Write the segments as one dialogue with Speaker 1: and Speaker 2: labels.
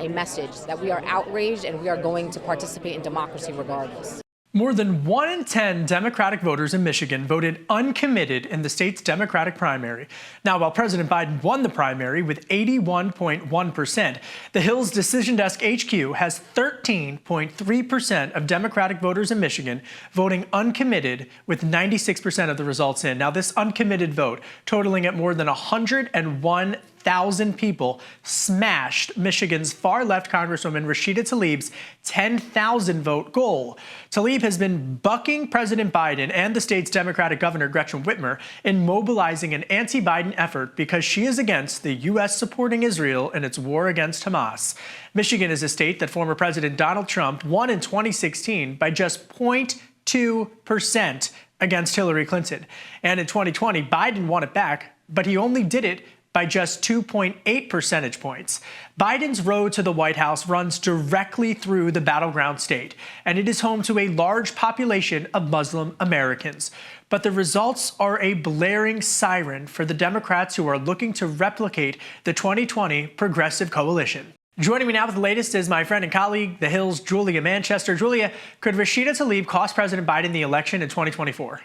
Speaker 1: a message that we are outraged and we are going to participate in democracy regardless.
Speaker 2: More than 1 in 10 Democratic voters in Michigan voted uncommitted in the state's Democratic primary. Now, while President Biden won the primary with 81.1%, the Hill's Decision Desk HQ has 13.3% of Democratic voters in Michigan voting uncommitted, with 96% of the results in. Now, this uncommitted vote, totaling at more than 101,000 people, smashed Michigan's far-left Congresswoman Rashida Tlaib's 10,000 vote goal. Tlaib has been bucking President Biden and the state's Democratic governor, Gretchen Whitmer, in mobilizing an anti-Biden effort because she is against the U.S. supporting Israel in its war against Hamas. Michigan is a state that former President Donald Trump won in 2016 by just 0.2% against Hillary Clinton. And in 2020, Biden won it back, but he only did it by just 2.8 percentage points. Biden's road to the White House runs directly through the battleground state, and it is home to a large population of Muslim Americans. But the results are a blaring siren for the Democrats who are looking to replicate the 2020 Progressive Coalition. Joining me now with the latest is my friend and colleague, The Hill's Julia Manchester. Julia, could Rashida Tlaib cost President Biden the election in 2024?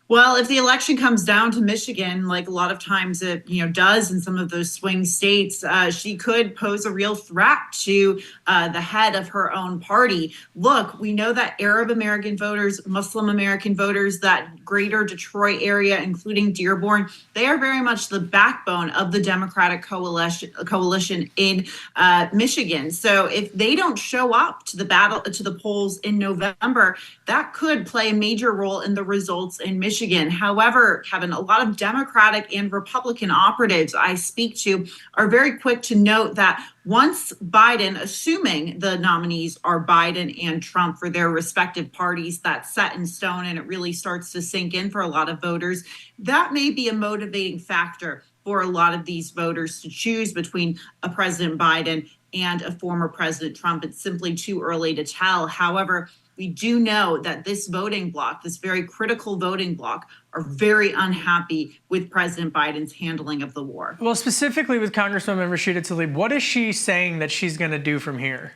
Speaker 3: Well, if the election comes down to Michigan, like a lot of times it does in some of those swing states, she could pose a real threat to the head of her own party. Look, we know that Arab American voters, Muslim American voters, that greater Detroit area, including Dearborn, they are very much the backbone of the Democratic coalition in Michigan. So if they don't show up to the polls in November, that could play a major role in the results in Michigan. However, Kevin, a lot of Democratic and Republican operatives I speak to are very quick to note that once Biden, assuming the nominees are Biden and Trump for their respective parties, that's set in stone and it really starts to sink in for a lot of voters, that may be a motivating factor for a lot of these voters to choose between a President Biden and a former President Trump. It's simply too early to tell. However, we do know that this voting bloc, this very critical voting bloc, are very unhappy with President Biden's handling of the war.
Speaker 2: Well, specifically with Congresswoman Rashida Tlaib, what is she saying that she's going to do from here?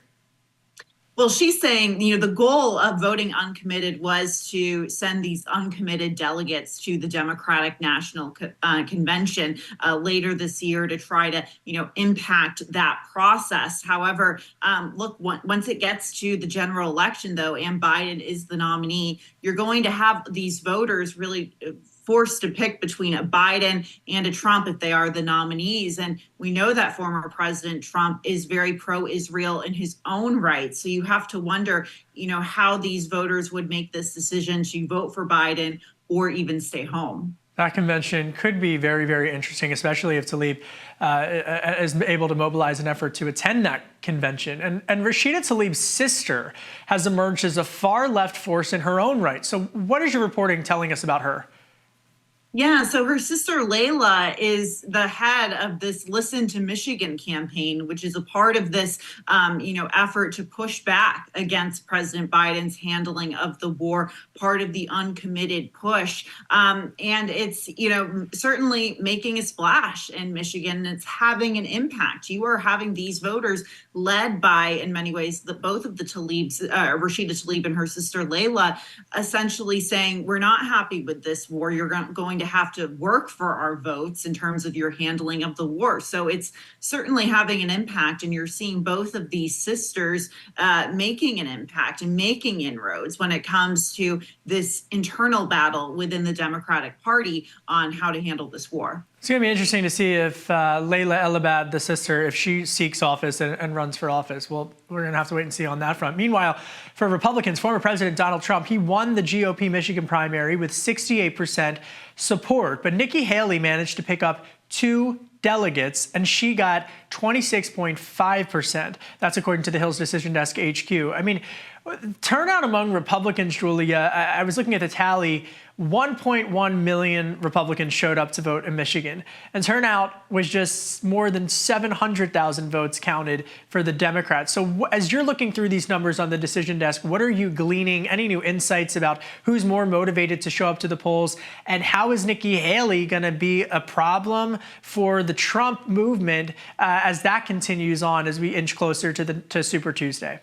Speaker 3: Well, she's saying, the goal of voting uncommitted was to send these uncommitted delegates to the Democratic National Convention later this year to try to, impact that process. However, look, once it gets to the general election, though, and Biden is the nominee, you're going to have these voters really forced to pick between a Biden and a Trump if they are the nominees. And we know that former President Trump is very pro-Israel in his own right. So you have to wonder, how these voters would make this decision to vote for Biden or even stay home.
Speaker 2: That convention could be very, very interesting, especially if Tlaib is able to mobilize an effort to attend that convention. And Rashida Tlaib's sister has emerged as a far-left force in her own right. So what is your reporting telling us about her?
Speaker 3: Yeah, so her sister Layla is the head of this Listen to Michigan campaign, which is a part of this, effort to push back against President Biden's handling of the war, part of the uncommitted push. And it's, certainly making a splash in Michigan. It's having an impact. You are having these voters led by, in many ways, both of the Tlaibs, Rashida Tlaib and her sister Layla, essentially saying, we're not happy with this war. You're going to have to work for our votes in terms of your handling of the war. So it's certainly having an impact. And you're seeing both of these sisters making an impact and making inroads when it comes to this internal battle within the Democratic Party on how to handle this war.
Speaker 2: It's going to be interesting to see if Layla Elabad, the sister, if she seeks office and runs for office. Well, we're going to have to wait and see on that front. Meanwhile, for Republicans, former President Donald Trump, he won the GOP Michigan primary with 68% support. But Nikki Haley managed to pick up 2 delegates, and she got 26.5%. That's according to the Hill's Decision Desk HQ. I mean, turnout among Republicans, Julia, I was looking at the tally, 1.1 million Republicans showed up to vote in Michigan, and turnout was just more than 700,000 votes counted for the Democrats. So as you're looking through these numbers on the decision desk, what are you gleaning? Any new insights about who's more motivated to show up to the polls? And how is Nikki Haley going to be a problem for the Trump movement as that continues on as we inch closer to Super Tuesday?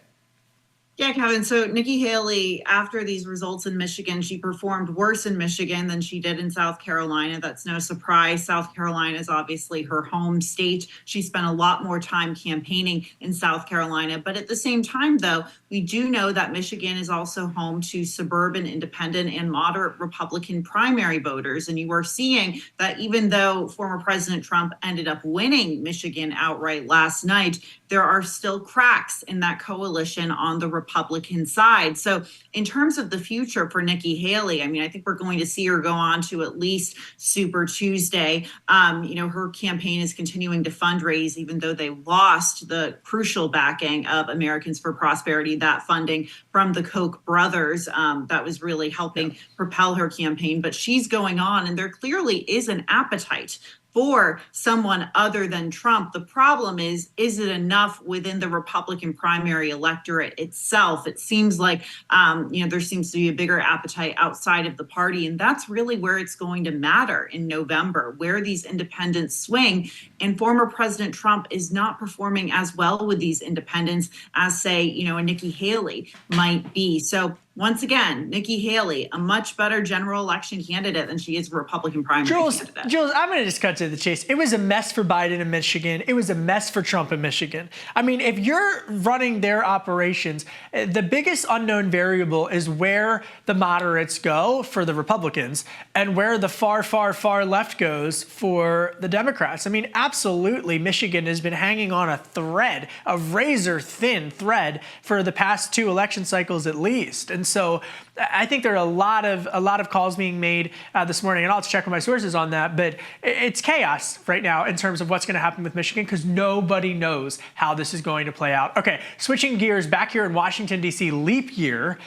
Speaker 3: Yeah, Kevin. So Nikki Haley, after these results in Michigan, she performed worse in Michigan than she did in South Carolina. That's no surprise. South Carolina is obviously her home state. She spent a lot more time campaigning in South Carolina. But at the same time, though, we do know that Michigan is also home to suburban, independent, and moderate Republican primary voters. And you are seeing that even though former President Trump ended up winning Michigan outright last night, there are still cracks in that coalition on the Republican side. So in terms of the future for Nikki Haley, I mean, I think we're going to see her go on to at least Super Tuesday. Her campaign is continuing to fundraise, even though they lost the crucial backing of Americans for Prosperity, that funding from the Koch brothers that was really helping propel her campaign. But she's going on, and there clearly is an appetite for someone other than Trump. The problem is it enough within the Republican primary electorate itself? It seems like, there seems to be a bigger appetite outside of the party. And that's really where it's going to matter in November, where these independents swing. And former President Trump is not performing as well with these independents as, say, a Nikki Haley might be. So once again, Nikki Haley, a much better general election candidate than she is a Republican primary candidate.
Speaker 2: Jules, I'm going to just cut to the chase. It was a mess for Biden in Michigan. It was a mess for Trump in Michigan. I mean, if you're running their operations, the biggest unknown variable is where the moderates go for the Republicans and where the far, far, far left goes for the Democrats. I mean, absolutely, Michigan has been hanging on a thread, a razor-thin thread for the past two election cycles at least. And so I think there are a lot of calls being made this morning, and I'll have to check with my sources on that. But it's chaos right now in terms of what's going to happen with Michigan because nobody knows how this is going to play out. Okay, switching gears back here in Washington, D.C., leap year.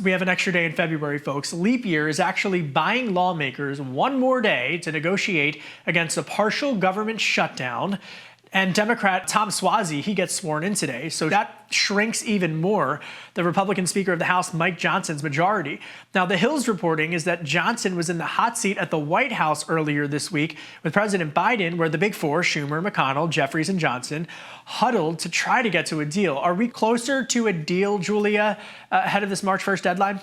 Speaker 2: We have an extra day in February, folks. Leap year is actually buying lawmakers one more day to negotiate against a partial government shutdown. And Democrat Tom Suozzi, he gets sworn in today. So that shrinks even more the Republican Speaker of the House, Mike Johnson's majority. Now, the Hill's reporting is that Johnson was in the hot seat at the White House earlier this week with President Biden, where the big four, Schumer, McConnell, Jeffries, and Johnson, huddled to try to get to a deal. Are we closer to a deal, Julia, ahead of this March 1st deadline?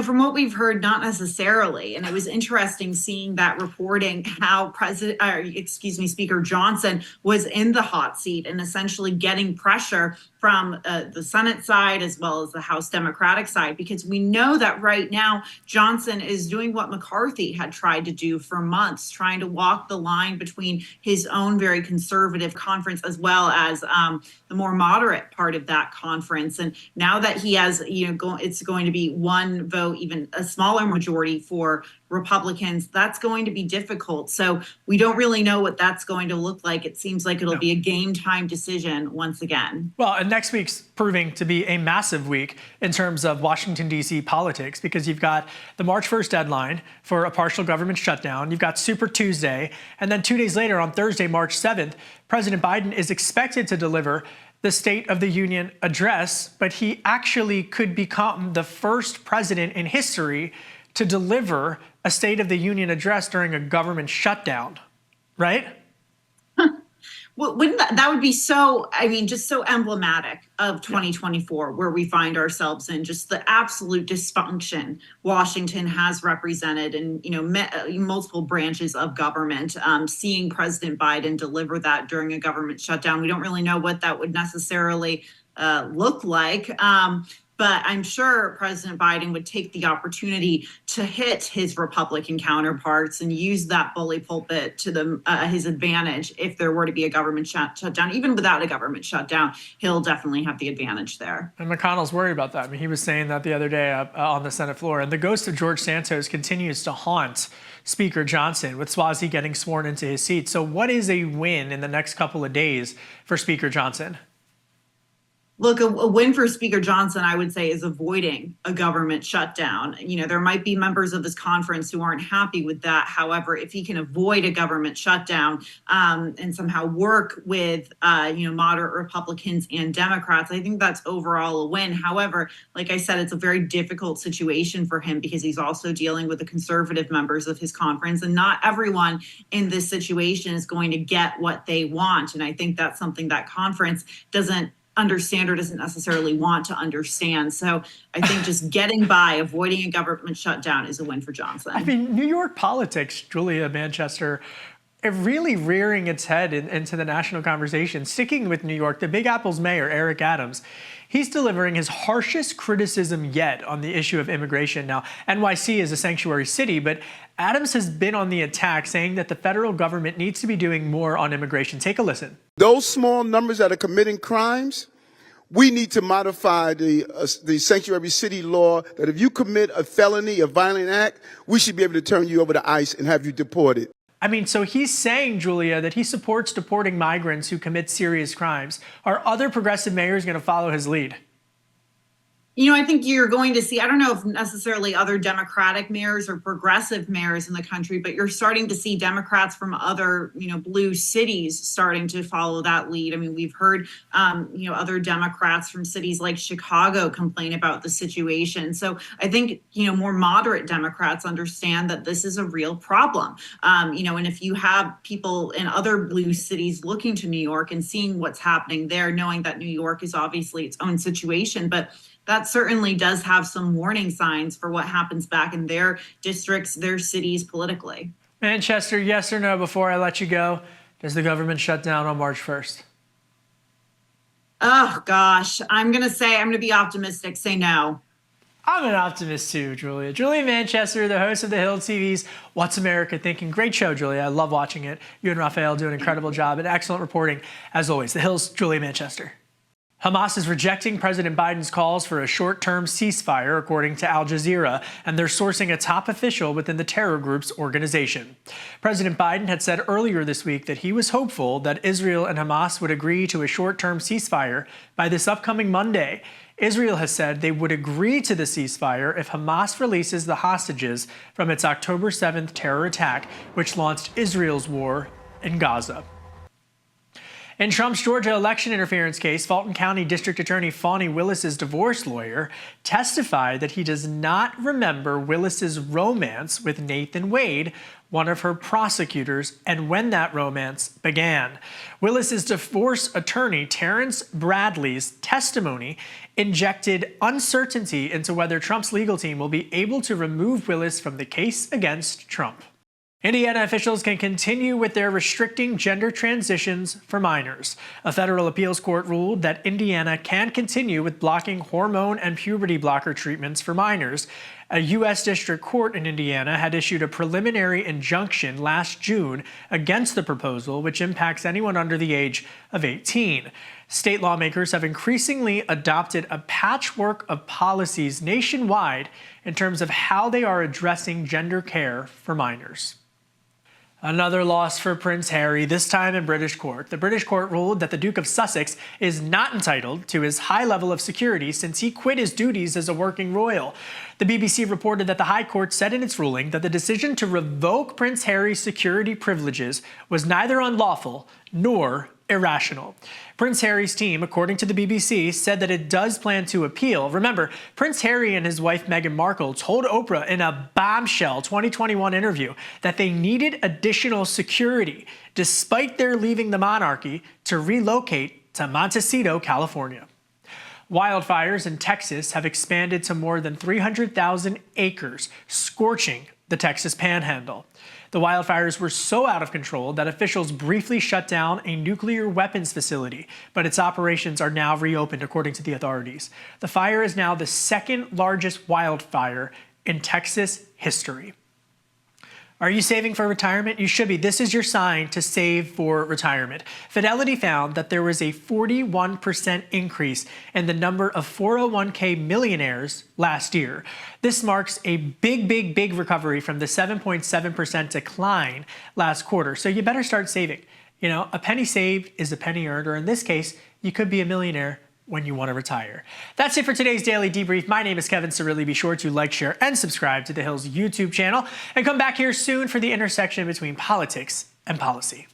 Speaker 3: From what we've heard, not necessarily. And it was interesting seeing that reporting how Speaker Johnson was in the hot seat and essentially getting pressure from the Senate side as well as the House Democratic side, because we know that right now Johnson is doing what McCarthy had tried to do for months, trying to walk the line between his own very conservative conference as well as the more moderate part of that conference. And now that he has, it's going to be one vote, even a smaller majority for Republicans, that's going to be difficult. So we don't really know what that's going to look like. It seems like it'll be a game time decision once again.
Speaker 2: Well, and next week's proving to be a massive week in terms of Washington, D.C. politics, because you've got the March 1st deadline for a partial government shutdown. You've got Super Tuesday. And then 2 days later, on Thursday, March 7th, President Biden is expected to deliver the State of the Union address, but he actually could become the first president in history to deliver a State of the Union address during a government shutdown, right?
Speaker 3: Well, wouldn't that would be so, just so emblematic of 2024, where we find ourselves in, just the absolute dysfunction Washington has represented in, multiple branches of government. Seeing President Biden deliver that during a government shutdown, we don't really know what that would necessarily look like. But I'm sure President Biden would take the opportunity to hit his Republican counterparts and use that bully pulpit to his advantage if there were to be a government shutdown. Even without a government shutdown, he'll definitely have the advantage there.
Speaker 2: And McConnell's worried about that. I mean, he was saying that the other day on the Senate floor. And the ghost of George Santos continues to haunt Speaker Johnson, with Suozzi getting sworn into his seat. So what is a win in the next couple of days for Speaker Johnson?
Speaker 3: Look, a win for Speaker Johnson, I would say, is avoiding a government shutdown. There might be members of this conference who aren't happy with that. However, if he can avoid a government shutdown and somehow work with, moderate Republicans and Democrats, I think that's overall a win. However, like I said, it's a very difficult situation for him because he's also dealing with the conservative members of his conference, and not everyone in this situation is going to get what they want. And I think that's something that conference doesn't understand or doesn't necessarily want to understand. So I think just getting by, avoiding a government shutdown is a win for Johnson.
Speaker 2: I mean, New York politics, Julia Manchester, really rearing its head into the national conversation. Sticking with New York, the Big Apple's mayor, Eric Adams, he's delivering his harshest criticism yet on the issue of immigration. Now, NYC is a sanctuary city, but Adams has been on the attack, saying that the federal government needs to be doing more on immigration. Take a listen.
Speaker 4: Those small numbers that are committing crimes, we need to modify the sanctuary city law that if you commit a felony, a violent act, we should be able to turn you over to ICE and have you deported.
Speaker 2: I mean, so he's saying, Julia, that he supports deporting migrants who commit serious crimes. Are other progressive mayors going to follow his lead?
Speaker 3: I think you're going to see, I don't know if necessarily other Democratic mayors or progressive mayors in the country, but you're starting to see Democrats from other, blue cities starting to follow that lead. I mean, we've heard, other Democrats from cities like Chicago complain about the situation. So I think, more moderate Democrats understand that this is a real problem. And if you have people in other blue cities looking to New York and seeing what's happening there, knowing that New York is obviously its own situation, but that certainly does have some warning signs for what happens back in their districts, their cities politically.
Speaker 2: Manchester, yes or no, before I let you go, does the government shut down on March 1st?
Speaker 3: Oh, gosh. I'm going to be optimistic. Say no.
Speaker 2: I'm an optimist too, Julia. Julia Manchester, the host of The Hill TV's What's America Thinking? Great show, Julia. I love watching it. You and Raphael do an incredible job and excellent reporting, as always. The Hill's Julia Manchester. Hamas is rejecting President Biden's calls for a short-term ceasefire, according to Al Jazeera, and they're sourcing a top official within the terror group's organization. President Biden had said earlier this week that he was hopeful that Israel and Hamas would agree to a short-term ceasefire by this upcoming Monday. Israel has said they would agree to the ceasefire if Hamas releases the hostages from its October 7th terror attack, which launched Israel's war in Gaza. In Trump's Georgia election interference case, Fulton County District Attorney Fani Willis's divorce lawyer testified that he does not remember Willis's romance with Nathan Wade, one of her prosecutors, and when that romance began. Willis's divorce attorney, Terrence Bradley's testimony injected uncertainty into whether Trump's legal team will be able to remove Willis from the case against Trump. Indiana officials can continue with their restricting gender transitions for minors. A federal appeals court ruled that Indiana can continue with blocking hormone and puberty blocker treatments for minors. A U.S. district court in Indiana had issued a preliminary injunction last June against the proposal, which impacts anyone under the age of 18. State lawmakers have increasingly adopted a patchwork of policies nationwide in terms of how they are addressing gender care for minors. Another loss for Prince Harry, this time in British court. The British court ruled that the Duke of Sussex is not entitled to his high level of security since he quit his duties as a working royal. The BBC reported that the High Court said in its ruling that the decision to revoke Prince Harry's security privileges was neither unlawful nor irrational. Prince Harry's team, according to the BBC, said that it does plan to appeal. Remember, Prince Harry and his wife Meghan Markle told Oprah in a bombshell 2021 interview that they needed additional security, despite their leaving the monarchy to relocate to Montecito, California. Wildfires in Texas have expanded to more than 300,000 acres, scorching the Texas Panhandle. The wildfires were so out of control that officials briefly shut down a nuclear weapons facility, but its operations are now reopened, according to the authorities. The fire is now the second largest wildfire in Texas history. Are you saving for retirement? You should be. This is your sign to save for retirement. Fidelity found that there was a 41% increase in the number of 401k millionaires last year. This marks a big recovery from the 7.7% decline last quarter. So you better start saving. You know, a penny saved is a penny earned, or in this case, you could be a millionaire when you want to retire. That's it for today's Daily Debrief. My name is Kevin Cirilli. Be sure to like, share, and subscribe to The Hill's YouTube channel, and come back here soon for the intersection between politics and policy.